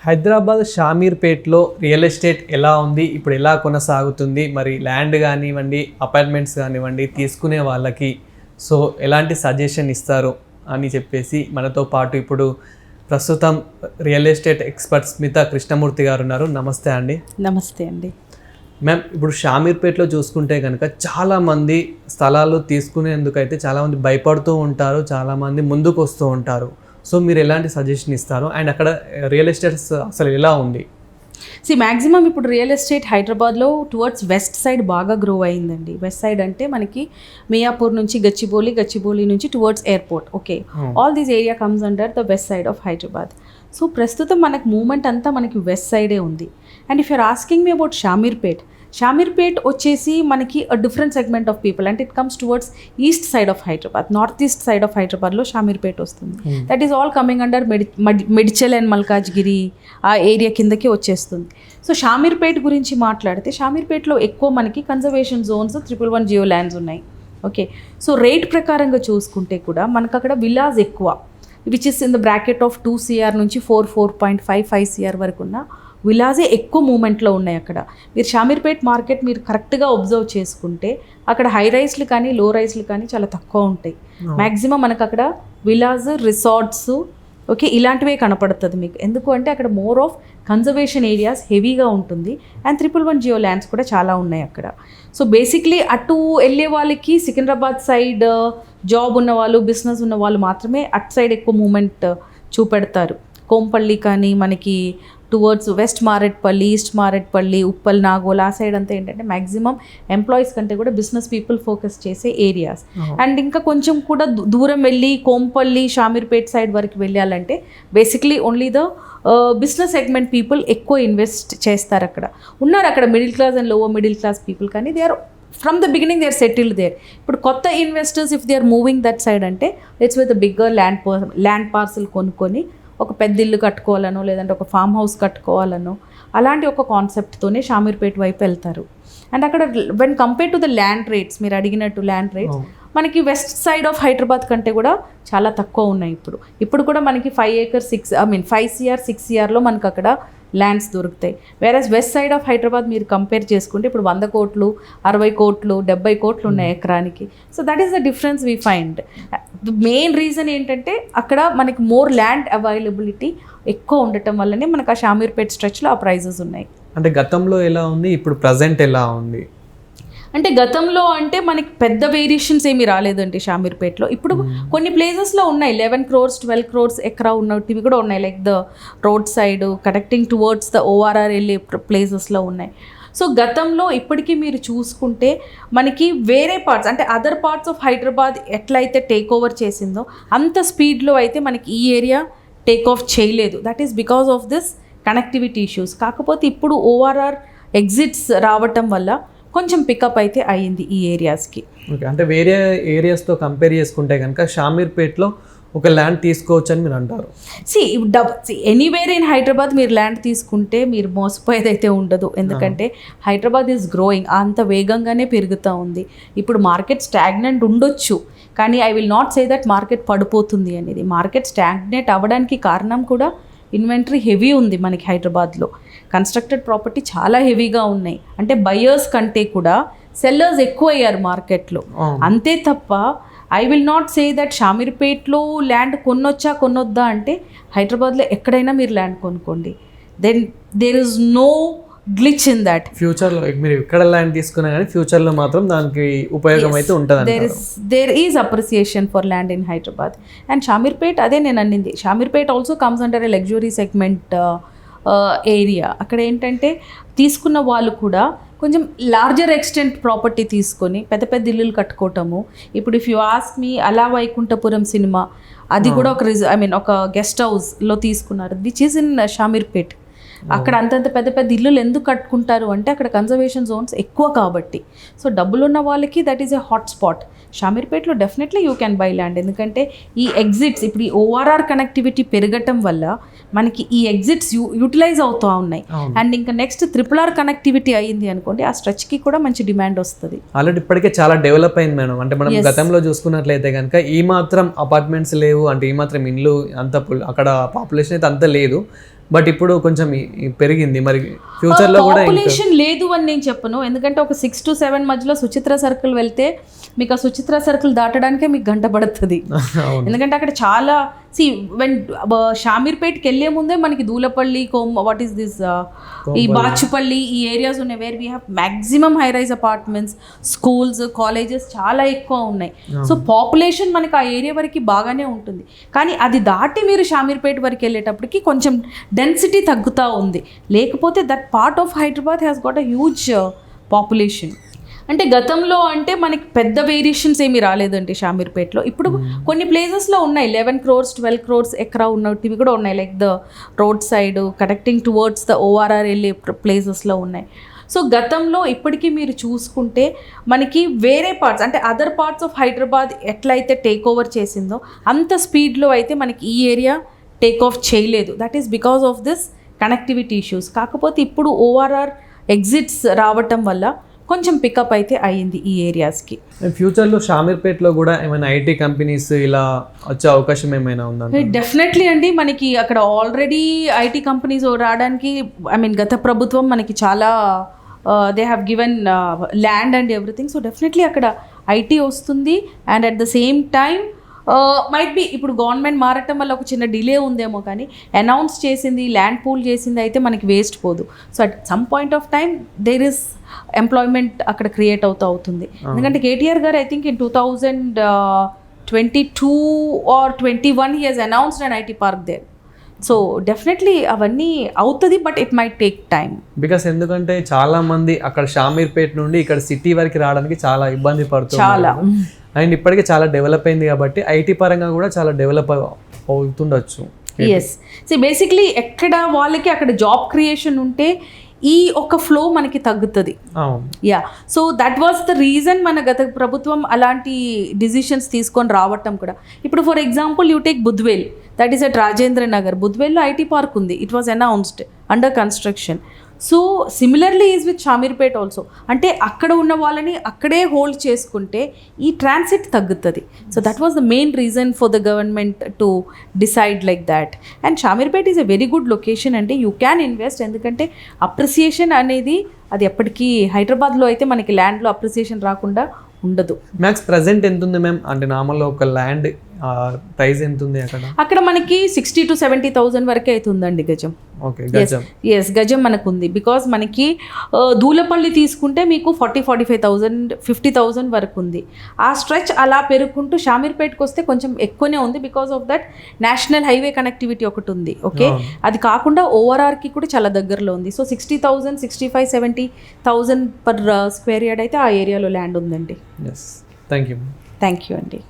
Hyderabad షామీర్పేట్లో real estate ఎలా ఉంది, ఇప్పుడు ఎలా కొనసాగుతుంది, మరి ల్యాండ్ కానివ్వండి, అపార్ట్మెంట్స్ కానివ్వండి తీసుకునే వాళ్ళకి సో ఎలాంటి సజెషన్ ఇస్తారు అని చెప్పేసి మనతో పాటు ఇప్పుడు ప్రస్తుతం real estate expert Smitha Krishnamurthy గారు ఉన్నారు. నమస్తే అండి. నమస్తే అండి మ్యామ్, ఇప్పుడు షామీర్పేట్లో చూసుకుంటే కనుక చాలామంది స్థలాలు తీసుకునేందుకైతే చాలామంది భయపడుతూ ఉంటారు, చాలామంది ముందుకు వస్తూ ఉంటారు. సో మీరు ఎలాంటి సజెషన్ ఇస్తారు అండ్ అక్కడ రియల్ ఎస్టేట్ అసలు ఎలా ఉంది? మ్యాక్సిమం ఇప్పుడు రియల్ ఎస్టేట్ హైదరాబాద్లో టువర్డ్స్ వెస్ట్ సైడ్ బాగా గ్రో అయిందండి. వెస్ట్ సైడ్ అంటే మనకి మియాపూర్ నుంచి గచ్చిబౌలి నుంచి towards airport. Okay, all this area comes under the west side of Hyderabad. So ప్రస్తుతం మనకి మూమెంట్ అంతా మనకి వెస్ట్ సైడే ఉంది. And if you're asking me about Shamirpet వచ్చేసి మనకి డిఫరెంట్ సెగ్మెంట్ ఆఫ్ పీపుల్, అంటే it comes towards east side of Hyderabad, north east side of హైదరాబాద్లో షామీర్పేట్ వస్తుంది. That is all coming under Medchal and Malkajgiri ఆ ఏరియా కిందకి వచ్చేస్తుంది. సో షామీర్పేట్ గురించి మాట్లాడితే షామీర్పేట్లో ఎక్కువ మనకి కన్జర్వేషన్ జోన్స్ 111 జియో ల్యాండ్స్ ఉన్నాయి. ఓకే, సో రేట్ ప్రకారంగా చూసుకుంటే కూడా మనకు అక్కడ విల్లాస్ ఎక్కువ, which is in the bracket of 2 CR నుంచి 4.5 CR వరకు ఉన్న విలాజే ఎక్కువ మూమెంట్లో ఉన్నాయి. అక్కడ మీరు షామీర్పేట్ మార్కెట్ మీరు కరెక్ట్గా అబ్జర్వ్ చేసుకుంటే అక్కడ హై రైస్లు కానీ లో రైస్లు కానీ చాలా తక్కువ ఉంటాయి. మ్యాక్సిమం మనకు అక్కడ విలాజ్, రిసార్ట్స్, ఓకే, ఇలాంటివే కనపడుతుంది మీకు. ఎందుకు అంటే అక్కడ మోర్ ఆఫ్ కన్జర్వేషన్ ఏరియాస్ హెవీగా ఉంటుంది అండ్ 111 జియో ల్యాండ్స్ కూడా చాలా ఉన్నాయి అక్కడ. సో బేసిక్లీ అటు వెళ్ళే వాళ్ళకి సికింద్రాబాద్ సైడ్ జాబ్ ఉన్న వాళ్ళు, బిజినెస్ ఉన్న వాళ్ళు మాత్రమే అటు సైడ్ ఎక్కువ మూమెంట్ చూపెడతారు. కోంపల్లి కానీ మనకి towards west Marredpally, east Marredpally, Uppal, Nagole ఆ సైడ్ అంతా ఏంటంటే మ్యాక్సిమం ఎంప్లాయీస్ కంటే కూడా బిజినెస్ పీపుల్ ఫోకస్ చేసే ఏరియాస్. అండ్ ఇంకా కొంచెం కూడా దూరం వెళ్ళి కోంపల్లి, షామీర్పేట్ సైడ్ వరకు వెళ్ళాలంటే basically only the business segment people ఎక్కువ ఇన్వెస్ట్ చేస్తారు. అక్కడ ఉన్నారు అక్కడ middle class and lower middle class people, కానీ they are from the beginning they are settled there. ఇప్పుడు కొత్త investors if they are moving that side అంటే it's with bigger land parcel కొనుక్కొని ఒక పెద్ద ఇల్లు కట్టుకోవాలనో లేదంటే ఒక ఫామ్ హౌస్ కట్టుకోవాలనో అలాంటి ఒక కాన్సెప్ట్తోనే షామీర్పేట్ వైపు వెళ్తారు. అండ్ అక్కడ when compare to the land rates, మీరు అడిగినట్టు ల్యాండ్ రేట్స్ మనకి వెస్ట్ సైడ్ ఆఫ్ హైదరాబాద్ కంటే కూడా చాలా తక్కువ ఉన్నాయి. ఇప్పుడు కూడా మనకి 5 acres 5 CR 6 CRలో మనకు అక్కడ ల్యాండ్స్ దొరుకుతాయి. Whereas west side of Hyderabad మీరు కంపేర్ చేసుకుంటే ఇప్పుడు 100 కోట్లు, 60 కోట్లు, 70 కోట్లు ఉన్నాయి ఎకరానికి. So that is the difference we find. The main reason ఏంటంటే అక్కడ మనకి మోర్ ల్యాండ్ అవైలబిలిటీ ఎక్కువ ఉండటం వల్లనే మనకు ఆ షామీర్పేట్ స్ట్రెచ్లో ఆ ప్రైజెస్ ఉన్నాయి. అంటే గతంలో ఎలా ఉంది, ఇప్పుడు ప్రజెంట్ ఎలా ఉంది? అంటే గతంలో అంటే మనకి పెద్ద వేరియేషన్స్ ఏమీ రాలేదండి షామీర్పేట్లో. ఇప్పుడు కొన్ని ప్లేసెస్లో ఉన్నాయి 11 crores 12 crores ఎకరా ఉన్నవి కూడా ఉన్నాయి. Like the road side connecting towards the ORR వెళ్ళే ప్లేసెస్లో ఉన్నాయి. సో గతంలో ఇప్పటికీ మీరు చూసుకుంటే మనకి వేరే పార్ట్స్ అంటే అదర్ పార్ట్స్ ఆఫ్ హైదరాబాద్ ఎట్లయితే టేక్ ఓవర్ చేసిందో అంత స్పీడ్లో అయితే మనకి ఈ ఏరియా టేక్ ఆఫ్ చేయలేదు. That is because of this connectivity issues. కాకపోతే ఇప్పుడు ORR ఎగ్జిట్స్ రావటం వల్ల కొంచెం పికప్ అయితే అయ్యింది ఈ ఏరియాస్కి. ఓకే, అంటే వేరే ఏరియాస్తో కంపేర్ చేసుకుంటే కనుక షామీర్పేట్లో ఒక ల్యాండ్ తీసుకోవచ్చు అని మీరు అంటారు. ఎనీవేర్ ఇన్ హైదరాబాద్ మీరు ల్యాండ్ తీసుకుంటే మీరు మోసపోయేదైతే ఉండదు. ఎందుకంటే హైదరాబాద్ ఈజ్ గ్రోయింగ్, అంత వేగంగానే పెరుగుతూ ఉంది. ఇప్పుడు మార్కెట్ స్టాగ్నెంట్ ఉండొచ్చు, కానీ I will not say that market పడిపోతుంది అనేది. మార్కెట్ స్టాగ్నేట్ అవ్వడానికి కారణం కూడా ఇన్వెంటరీ హెవీ ఉంది మనకి హైదరాబాద్లో. కన్స్ట్రక్టెడ్ ప్రాపర్టీ చాలా హెవీగా ఉన్నాయి. అంటే బయర్స్ కంటే కూడా సెల్లర్స్ ఎక్కువ అయ్యారు మార్కెట్లో. అంతే తప్ప I will not say that షామీర్పేట్లో ల్యాండ్ కొనొద్దా అంటే హైదరాబాద్లో ఎక్కడైనా మీరు ల్యాండ్ కొనుక్కోండి. Then there is no glitch in that. ఫ్యూచర్లో మీరు ఎక్కడ ల్యాండ్ తీసుకున్నా కానీ ఫ్యూచర్లో మాత్రం దానికి ఉపయోగం అయితే ఉంటుంది. There is appreciation for land in Hyderabad. And Shamirpet అదే నేను అన్నింది, Shamirpet also comes under a luxury segment area. అక్కడ ఏంటంటే తీసుకున్న వాళ్ళు కూడా కొంచెం లార్జర్ ఎక్స్టెంట్ ప్రాపర్టీ తీసుకొని పెద్ద పెద్ద ఇల్లులు కట్టుకోవటము. ఇప్పుడు ఇఫ్ యూ ఆస్క్ మీ అలా వైకుంఠపురం సినిమా, అది కూడా ఒక గెస్ట్ హౌస్లో తీసుకున్నారు, విచ్ ఈజ్ ఇన్ షామీర్పేట్. అక్కడ అంతంత పెద్ద పెద్ద ఇల్లులు ఎందుకు కట్టుకుంటారు అంటే అక్కడ కన్జర్వేషన్ జోన్స్ ఎక్కువ కాబట్టి. సో డబ్బులున్న వాళ్ళకి that is a hot spot. షామీర్పేట్లో definitely you can buy land. ఎందుకంటే ఈ ఎగ్జిట్స్ ఇప్పుడు ఈ ORR కనెక్టివిటీ పెరగటం వల్ల మనకి ఈ ఎగ్జిట్స్ యూటిలైజ్ అవుతూ ఉన్నాయి. అండ్ ఇంకా నెక్స్ట్ RRR కనెక్టివిటీ అయ్యింది అనుకోండి, ఆ స్ట్రెచ్కి కూడా మంచి డిమాండ్ వస్తుంది. ఆల్రెడీ ఇప్పటికే చాలా డెవలప్ అయింది మేడం. అంటే మనం గతంలో చూసుకున్నట్లయితే కనుక ఈ మాత్రం అపార్ట్మెంట్స్ లేవు, అంటే ఈ మాత్రం ఇండ్లు అంత అక్కడ పాపులేషన్ అయితే అంత లేదు. బట్ ఇప్పుడు కొంచెం పెరిగింది, మరి ఫ్యూచర్లో కూడా పాపులేషన్ లేదు అని నేను చెప్పను, ఎందుకంటే ఒక 6 to 7 మధ్యలో సుచిత్ర సర్కిల్ వెళ్తే మీకు ఆ సుచిత్ర సర్కిల్ దాటడానికే మీకు గంట పడుతుంది. ఎందుకంటే అక్కడ చాలా వెన్ షామీర్పేట్కి వెళ్ళే ముందే మనకి దూలపల్లి వాట్ ఈస్ దిస్ ఈ బాచుపల్లి ఈ ఏరియాస్ ఉన్నాయి where we have maximum high rise apartments, schools, colleges చాలా ఎక్కువ ఉన్నాయి. సో పాపులేషన్ మనకి ఆ ఏరియా వరకు బాగానే ఉంటుంది, కానీ అది దాటి మీరు షామీర్పేట్ వరకు వెళ్ళేటప్పటికి కొంచెం డెన్సిటీ తగ్గుతూ ఉంది. లేకపోతే that part of Hyderabad has got a huge population. అంటే గతంలో అంటే మనకి పెద్ద వేరియేషన్స్ ఏమీ రాలేదండి షామీర్పేట్లో. ఇప్పుడు కొన్ని ప్లేసెస్లో ఉన్నాయి 11 crores 12 crores ఎకరా ఉన్నవి కూడా ఉన్నాయి, like the road side connecting towards the ORR వెళ్ళే ప్లేసెస్లో ఉన్నాయి. సో గతంలో ఇప్పటికీ మీరు చూసుకుంటే మనకి వేరే పార్ట్స్ అంటే అదర్ పార్ట్స్ ఆఫ్ హైదరాబాద్ ఎట్లయితే టేక్ ఓవర్ చేసిందో అంత స్పీడ్లో అయితే మనకి ఈ ఏరియా టేక్ ఆఫ్ చేయలేదు. That is because of this connectivity issues. కాకపోతే ఇప్పుడు ORR ఎగ్జిట్స్ రావటం వల్ల కొంచెం పికప్ అయితే అయ్యింది ఈ ఏరియాస్కి. ఫ్యూచర్లో షామీర్పేట్లో కూడా ఏమైనా ఐటీ కంపెనీస్ ఇలా వచ్చే అవకాశం ఏమైనా ఉందా? డెఫినెట్లీ అండి, మనకి అక్కడ ఆల్రెడీ ఐటీ కంపెనీస్ రావడానికి గత ప్రభుత్వం మనకి చాలా they have given land and everything. So definitely అక్కడ ఐటీ వస్తుంది. And at the same time might be ఇప్పుడు గవర్నమెంట్ మారటం వల్ల ఒక చిన్న డిలే ఉందేమో, కానీ అనౌన్స్ చేసింది ల్యాండ్ పూల్ చేసింది అయితే మనకి వేస్ట్ పోదు. So at some point of time there is employment అక్కడ క్రియేట్ అవుతుంది. ఎందుకంటే కేటీఆర్ గారు I think in 2022 or 21 he has announced an IT park there. So definitely అవన్నీ అవుతుంది, but it might take time. Because ఎందుకంటే చాలా మంది అక్కడ షామీర్పేట్ నుండి ఇక్కడ సిటీ వరకు రావడానికి చాలా ఇబ్బంది పడుతుంది చాలా. అండ్ ఇప్పటికే చాలా డెవలప్ అయింది కాబట్టి ఐటీ పరంగా కూడా చాలా డెవలప్ అవుతుండొచ్చు. ఎస్, సో బేసిక్లీ ఎక్కడ వాళ్ళకి అక్కడ జాబ్ క్రియేషన్ ఉంటే ఈ ఒక ఫ్లో మనకి తగ్గుతుంది. Yeah, so that was the reason మన గత ప్రభుత్వం అలాంటి డిసిషన్స్ తీసుకొని రావటం కూడా. ఇప్పుడు for example you take Budvel, that is at Rajendra Nagar. బుద్వేల్లో ఐటీ పార్క్ ఉంది, it was announced under construction. So similarly is with Shamirpet also. అంటే అక్కడ ఉన్న వాళ్ళని అక్కడే హోల్డ్ చేసుకుంటే ఈ ట్రాన్సిట్ తగ్గుతుంది. So that was the main reason for the government to decide like that. And Shamirpet is a very good location అండి, you can invest. ఎందుకంటే అప్రిసియేషన్ అనేది అది ఎప్పటికీ హైదరాబాద్లో అయితే మనకి ల్యాండ్లో అప్రిసియేషన్ రాకుండా ఉండదు. మ్యాక్స్ ప్రెసెంట్ ఎంత ఉంది మ్యామ్? అంటే నార్మల్గా ఒక ల్యాండ్ ప్రైస్ ఎంత ఉంది అక్కడ? అక్కడ మనకి 60,000 to 70,000 వరకే అవుతుందండి గజం. ఓకే, గజం. ఎస్, గజం మనకు ఉంది. బికాజ్ మనకి దూలపల్లి తీసుకుంటే మీకు 40,000-45,000 50,000 వరకు ఉంది. ఆ స్ట్రెచ్ అలా పెరుగుకుంటూ షామీర్పేట్కి వస్తే కొంచెం ఎక్కువనే ఉంది, because of that national highway connectivity ఒకటి ఉంది. ఓకే, అది కాకుండా ORRకి కూడా చాలా దగ్గరలో ఉంది. సో 60,000, 65,000-70,000 పర్ స్క్వేర్ యార్డ్ అయితే ఆ ఏరియాలో ల్యాండ్ ఉందండి. Yes, thank you. Thank you అండి.